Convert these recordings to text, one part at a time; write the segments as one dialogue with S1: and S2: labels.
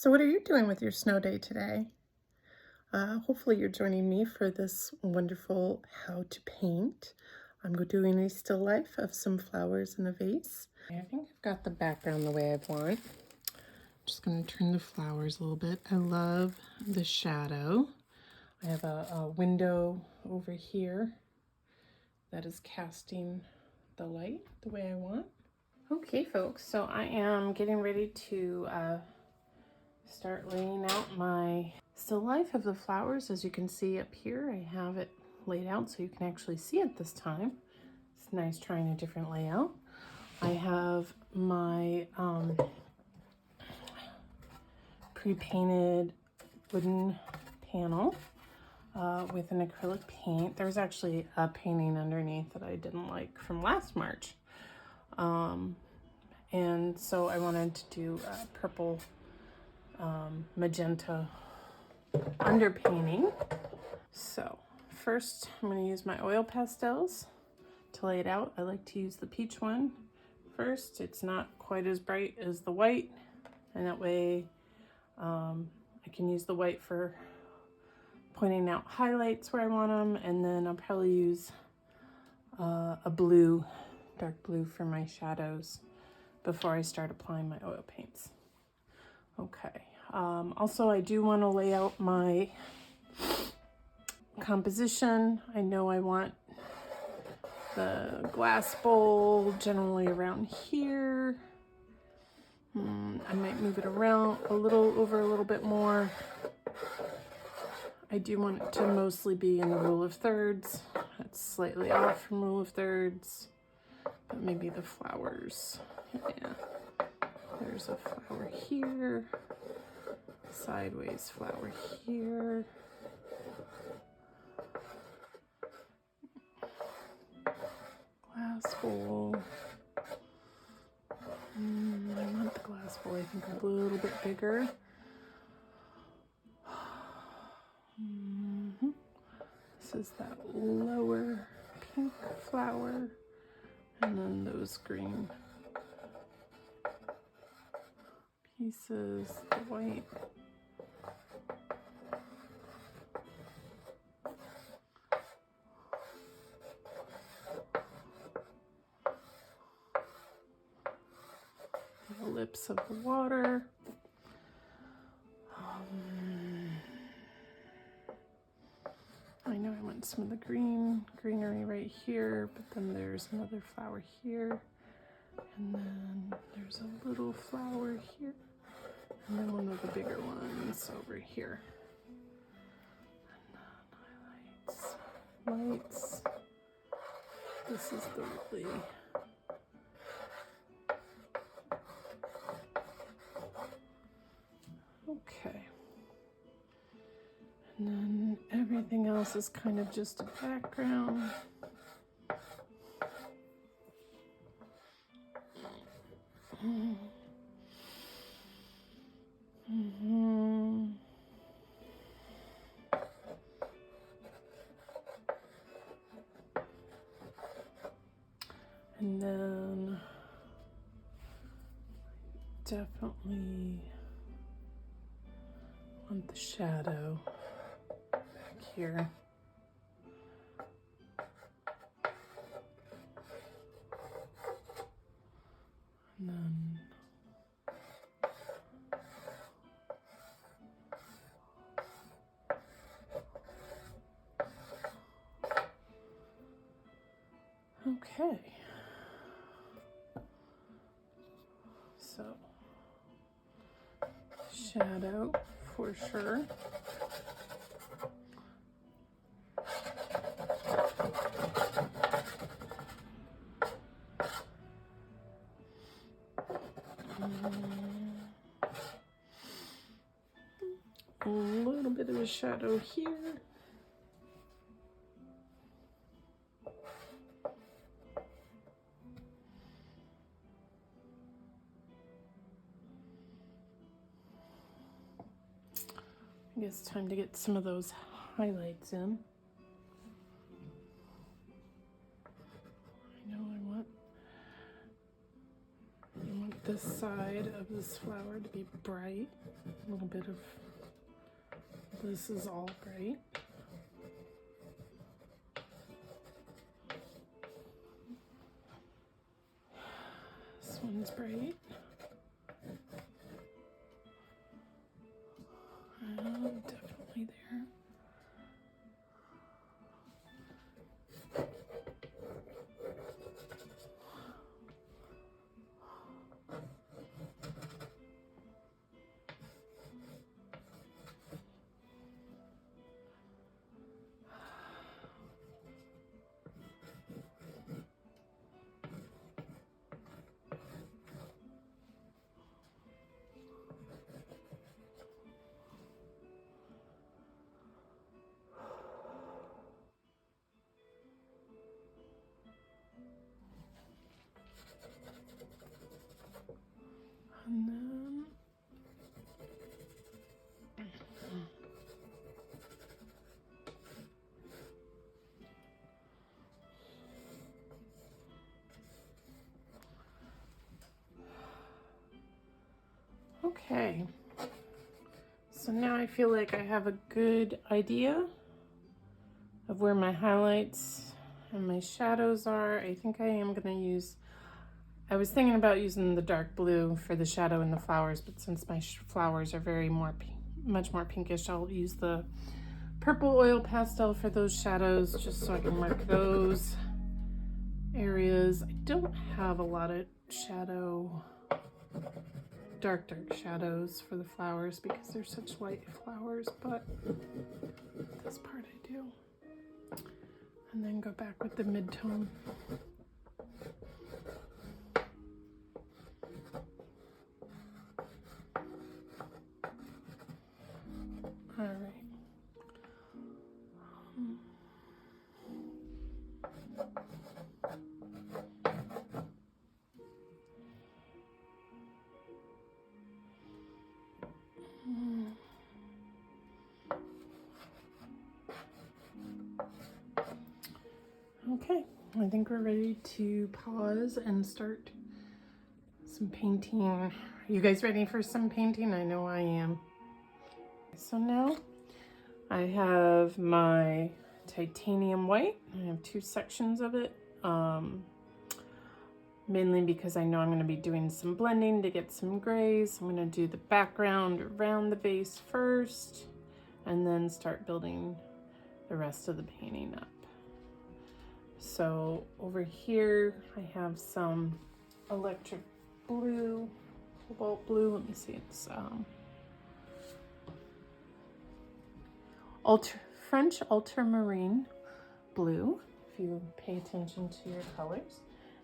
S1: So what are you doing with your snow day today? Hopefully you're joining me for this wonderful how to paint. I'm doing a still life of some flowers in a vase. I think I've got the background the way I want. Just going to turn the flowers a little bit. I love the shadow. I have a window over here that is casting the light the way I want. Okay folks, so I am getting ready to start laying out my still life of the flowers. As you can see up here, I have it laid out so you can actually see it this time. It's nice trying a different layout. I have my pre-painted wooden panel with an acrylic paint. There's actually a painting underneath that I didn't like from last March. And so I wanted to do a purple magenta underpainting. So first I'm going to use my oil pastels to lay it out. I like to use the peach one first. It's not quite as bright as the white, and that way I can use the white for pointing out highlights where I want them, and then I'll probably use a blue, dark blue for my shadows before I start applying my oil paints. Okay. Also, I do want to lay out my composition. I know I want the glass bowl generally around here. I might move it around a little bit more. I do want it to mostly be in the rule of thirds. That's slightly off from rule of thirds, but maybe the flowers. Yeah, there's a flower here, sideways flower here. Glass bowl. I want the glass bowl, I think, a little bit bigger. This is that lower pink flower, and then those green pieces, the white. The lips of the water. I know I want some of the greenery right here, but then there's another flower here, and then there's a little flower here, and then one of the bigger ones over here. And then lights. This is the really okay. And then everything else is kind of just a background. And then definitely want the shadow back here. And then okay. So shadow for sure. A little bit of a shadow here. I guess it's time to get some of those highlights in. I know I want this side of this flower to be bright. A little bit of this is all bright. This one's bright. Definitely there. And then okay, so now I feel like I have a good idea of where my highlights and my shadows are. I think I am going to use, I was thinking about using the dark blue for the shadow and the flowers, but since my flowers are much more pinkish, I'll use the purple oil pastel for those shadows, just so I can mark those areas. I don't have a lot of dark shadows for the flowers because they're such light flowers, but this part I do. And then go back with the mid-tone. All right. Okay, I think we're ready to pause and start some painting. Are you guys ready for some painting? I know I am. So now I have my titanium white. I have two sections of it, mainly because I know I'm going to be doing some blending to get some grays. I'm going to do the background around the base first and then start building the rest of the painting up. So over here I have some electric blue, cobalt blue. Let me see, it's French ultramarine blue, if you pay attention to your colors.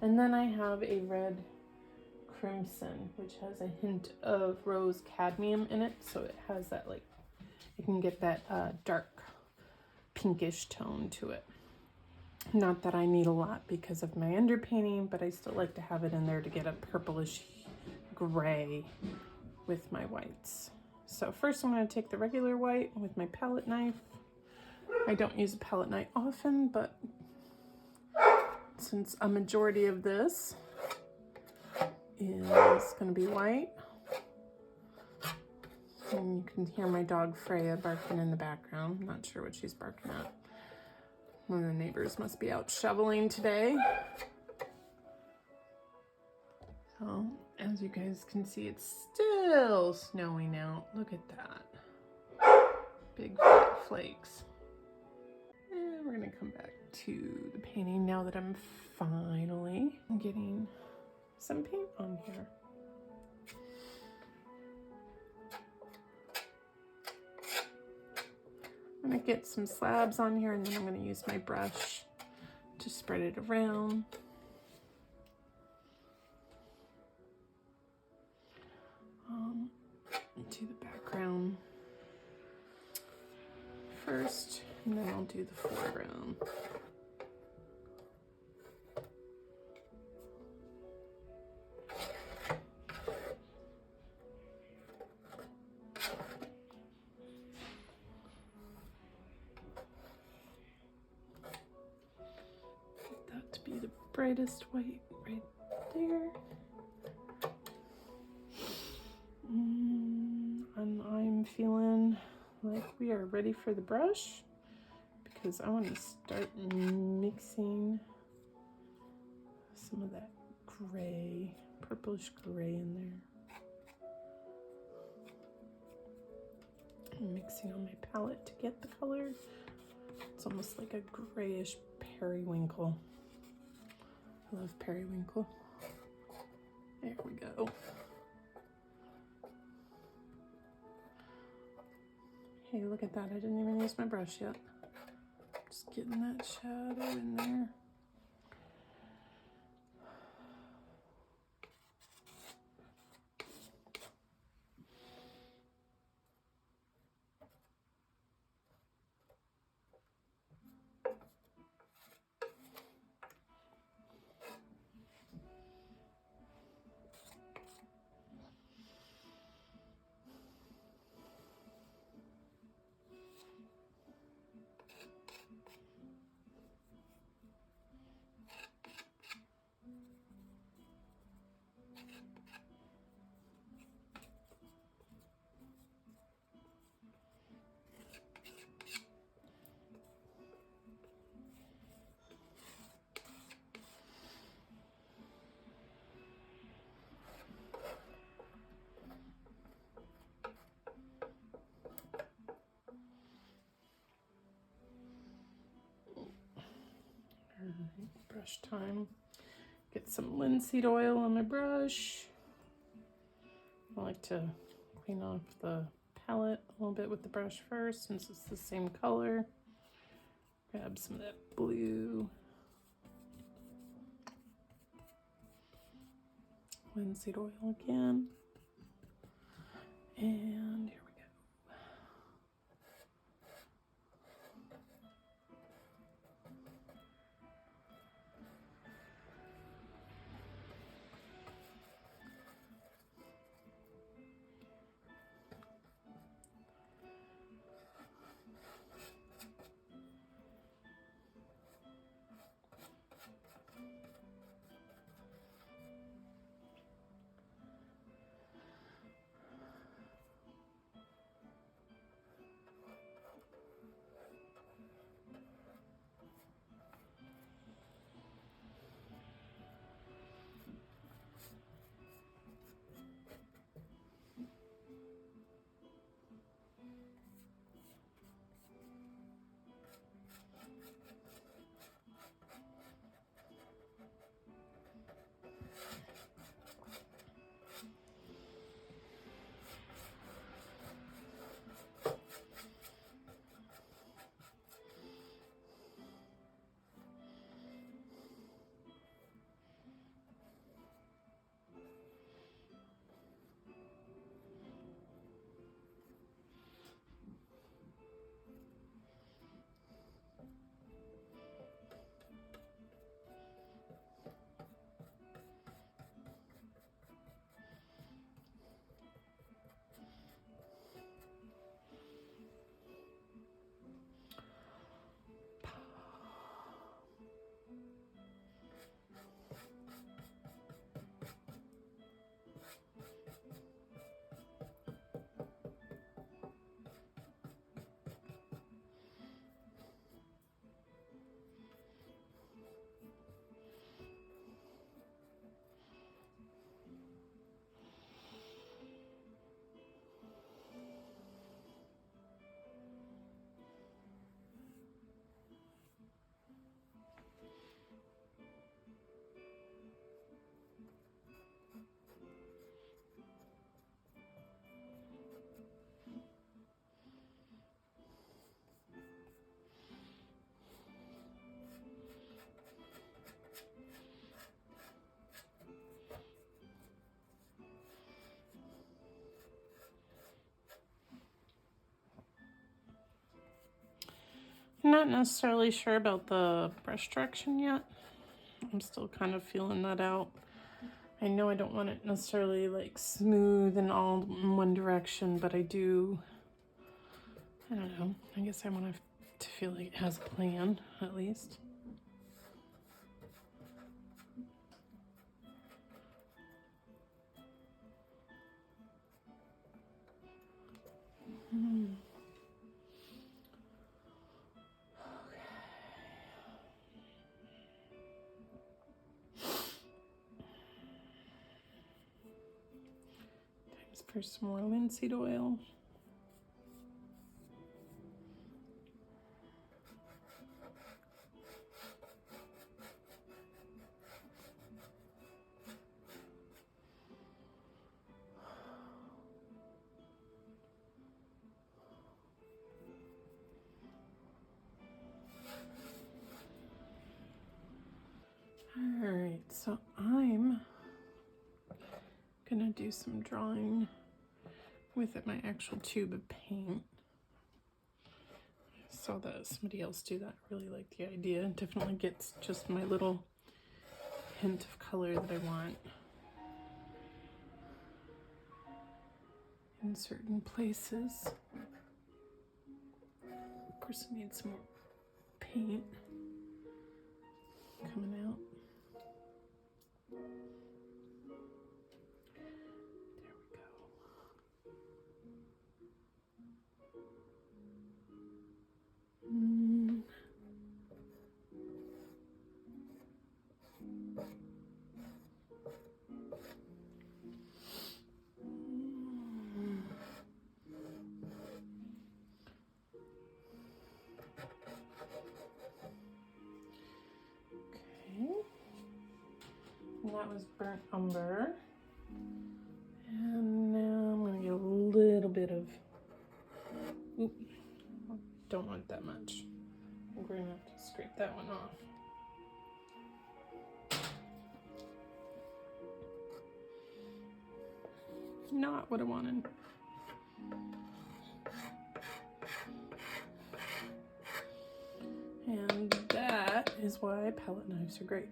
S1: And then I have a red crimson, which has a hint of rose cadmium in it. So it has that, like, you can get that dark pinkish tone to it. Not that I need a lot because of my underpainting, but I still like to have it in there to get a purplish gray with my whites. So first I'm going to take the regular white with my palette knife. I don't use a palette knife often, but since a majority of this is going to be white, and you can hear my dog Freya barking in the background. I'm not sure what she's barking at. One of the neighbors must be out shoveling today. So, as you guys can see, it's still snowing out. Look at that. Big fat flakes. And we're gonna come back to the painting now that I'm finally getting some paint on here. I'm gonna get some slabs on here and then I'm gonna use my brush to spread it around. Do the background first, and then I'll do the foreground. Get that to be the brightest white right there. I'm feeling like we are ready for the brush because I want to start mixing some of that gray, purplish gray in there. I'm mixing on my palette to get the color. It's almost like a grayish periwinkle. I love periwinkle. There we go. Hey, look at that. I didn't even use my brush yet. Just getting that shadow in there. Alright, brush time. Get some linseed oil on my brush. I like to clean off the palette a little bit with the brush first since it's the same color. Grab some of that blue. Linseed oil again. And here we go. I'm not necessarily sure about the brush direction yet. I'm still kind of feeling that out. I know I don't want it necessarily like smooth and all in one direction, but I don't know. I guess I want to feel like it has a plan at least. Mm. For some more linseed oil. All right, so I'm gonna do some drawing with my actual tube of paint. I saw that somebody else do that. I really like the idea. It definitely gets just my little hint of color that I want in certain places. Of course, I need some more paint coming out. There we go. And that was burnt umber. And now I'm going to get a little bit of, oop, don't want that much. We're going to have to scrape that one off. Not what I wanted. And that is why palette knives are great.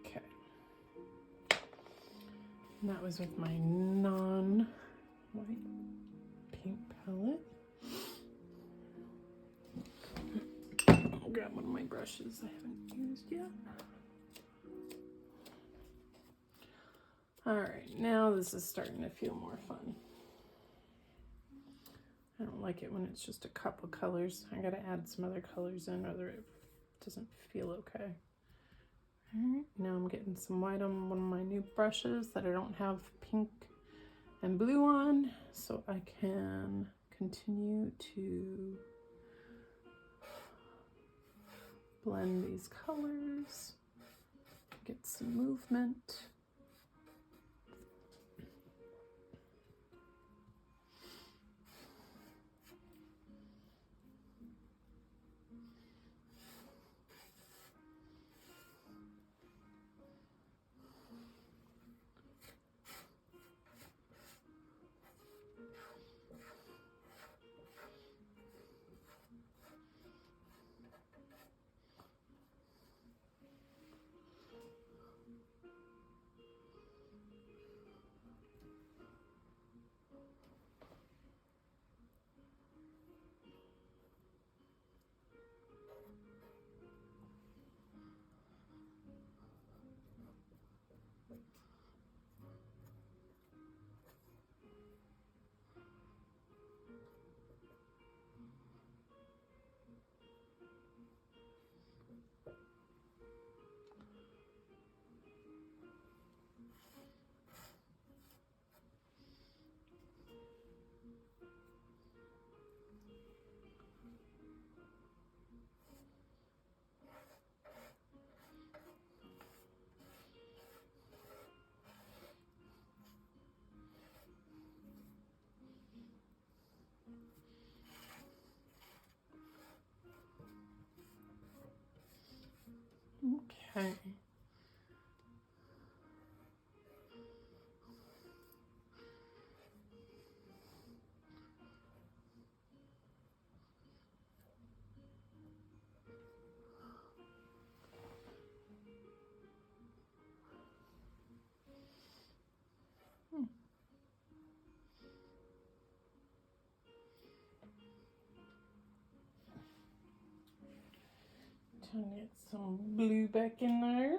S1: Okay. And that was with my non-white paint palette. I'll grab one of my brushes I haven't used yet. All right, now this is starting to feel more fun. I don't like it when it's just a couple colors. I gotta add some other colors in, or it doesn't feel okay. All right, now I'm getting some white on one of my new brushes that I don't have pink and blue on, so I can continue to blend these colors, get some movement. Okay. some blue back in there.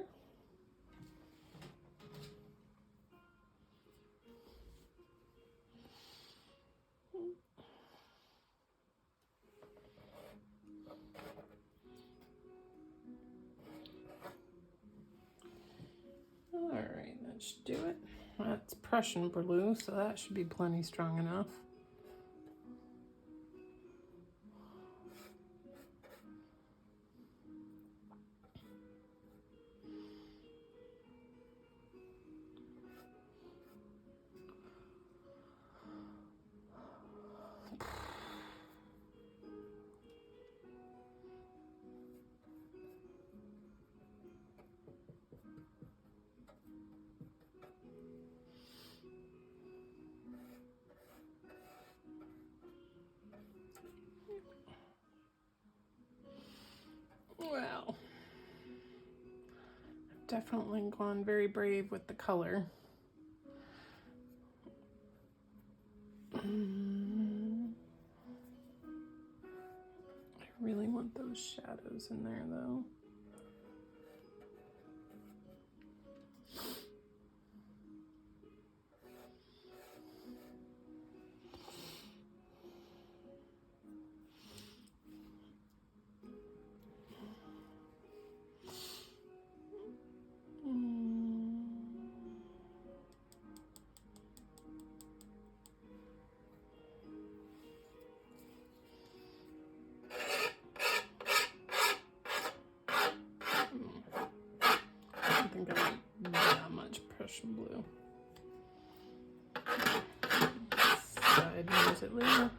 S1: All right, that should do it. That's Prussian blue, so that should be plenty strong enough. Well, I've definitely gone very brave with the color. I really want those shadows in there though. I don't think I need that much Prussian blue. Side use it later.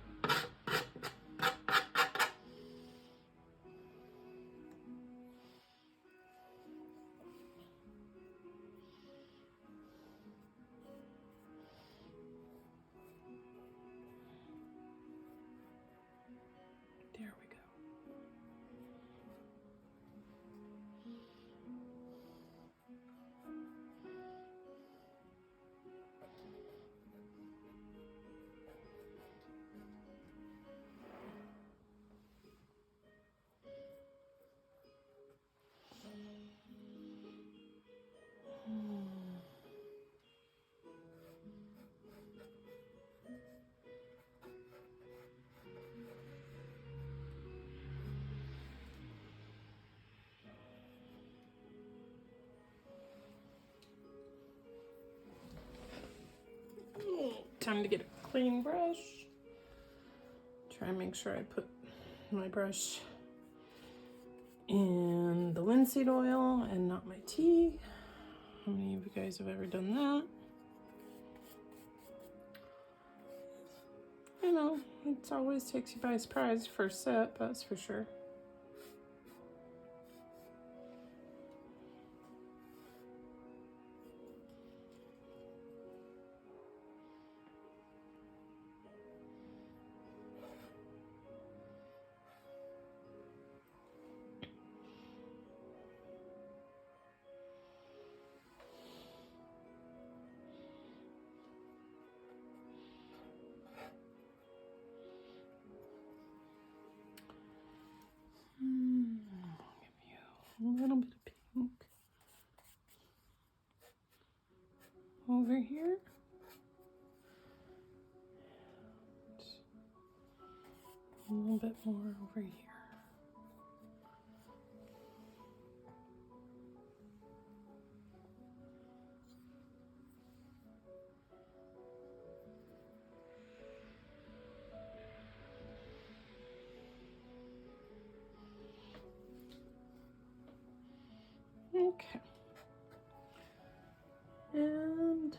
S1: There we go. Time to get a clean brush. Try and make sure I put my brush in the linseed oil and not my tea. How many of you guys have ever done that? You know, it always takes you by surprise first sip, that's for sure. I'll give you a little bit of pink over here. A little bit more over here. Okay. And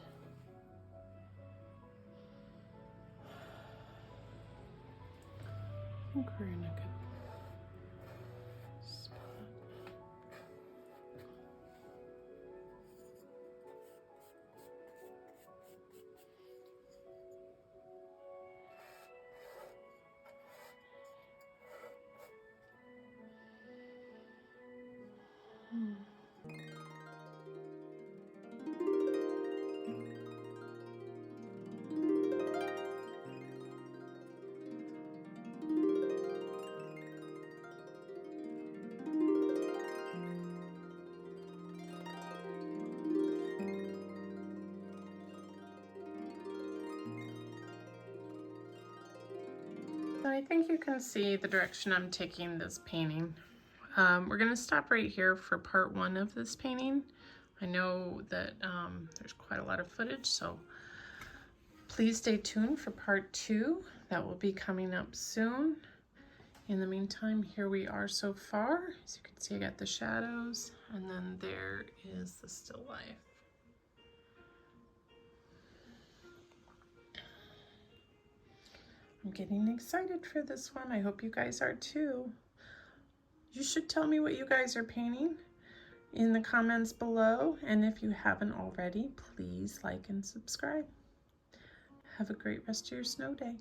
S1: I think we're in a good spot. I think you can see the direction I'm taking this painting. We're going to stop right here for part 1 of this painting. I know that there's quite a lot of footage, so please stay tuned for part 2. That will be coming up soon. In the meantime, here we are so far. As you can see, I got the shadows, and then there is the still life. I'm getting excited for this one. I hope you guys are too. You should tell me what you guys are painting in the comments below, and if you haven't already, please like and subscribe. Have a great rest of your snow day.